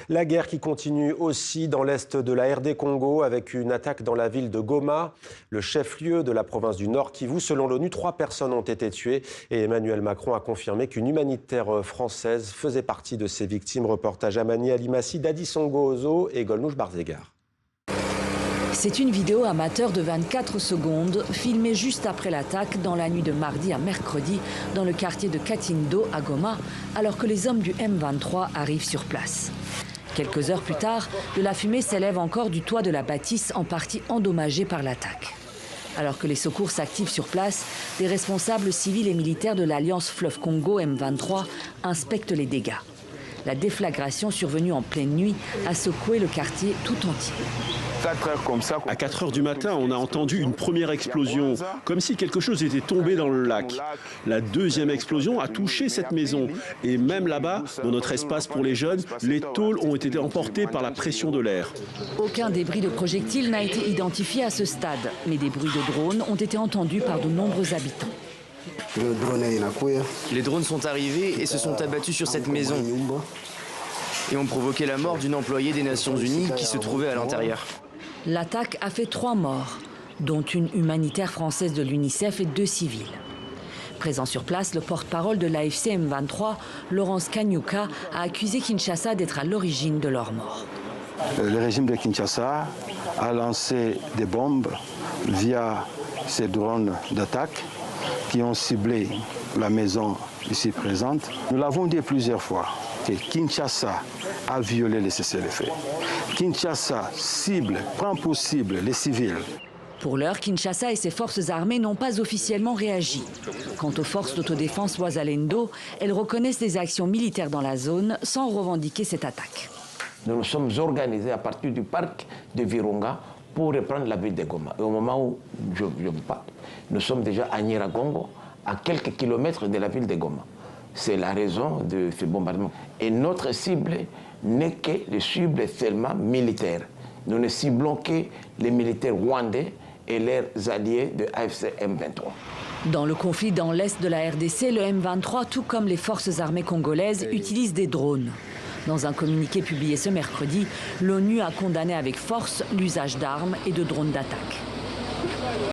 La guerre qui continue aussi dans l'est de la RD Congo avec une attaque dans la ville de Goma, le chef-lieu de la province du Nord Kivu. Selon l'ONU, 3 personnes ont été tuées et Emmanuel Macron a confirmé qu'une humanitaire française faisait partie de ces victimes. Reportage à Mani Alimassi, Dadi Songo-Ozo et Golnouch Barzegar. C'est une vidéo amateur de 24 secondes, filmée juste après l'attaque dans la nuit de mardi à mercredi dans le quartier de Katindo à Goma, alors que les hommes du M23 arrivent sur place. Quelques heures plus tard, de la fumée s'élève encore du toit de la bâtisse en partie endommagée par l'attaque. Alors que les secours s'activent sur place, des responsables civils et militaires de l'Alliance Fleuve Congo M23 inspectent les dégâts. La déflagration survenue en pleine nuit a secoué le quartier tout entier. À 4 heures du matin, on a entendu une première explosion, comme si quelque chose était tombé dans le lac. La deuxième explosion a touché cette maison. Et même là-bas, dans notre espace pour les jeunes, les tôles ont été emportées par la pression de l'air. Aucun débris de projectile n'a été identifié à ce stade, mais des bruits de drones ont été entendus par de nombreux habitants. Les drones sont arrivés et se sont abattus sur cette maison et ont provoqué la mort d'une employée des Nations Unies qui se trouvait à l'intérieur. L'attaque a fait 3 morts, dont une humanitaire française de l'UNICEF et 2 civils. Présent sur place, le porte-parole de l'AFC M23, Laurence Kanyuka, a accusé Kinshasa d'être à l'origine de leur mort. Le régime de Kinshasa a lancé des bombes via ces drones d'attaque qui ont ciblé la maison ici présente. Nous l'avons dit plusieurs fois que Kinshasa a violé les cessez-le-feu. Kinshasa cible, prend pour cible les civils. Pour l'heure, Kinshasa et ses forces armées n'ont pas officiellement réagi. Quant aux forces d'autodéfense Wazalendo, elles reconnaissent des actions militaires dans la zone sans revendiquer cette attaque. Nous nous sommes organisés à partir du parc de Virunga pour reprendre la ville de Goma. Et au moment où je vous parle, nous sommes déjà à Nyiragongo, à quelques kilomètres de la ville de Goma. C'est la raison de ce bombardement. Et notre cible n'est que les cibles seulement militaires. Nous ne ciblons que les militaires rwandais et leurs alliés de AFC M23. Dans le conflit dans l'est de la RDC, le M23, tout comme les forces armées congolaises, utilise des drones. Dans un communiqué publié ce mercredi, l'ONU a condamné avec force l'usage d'armes et de drones d'attaque.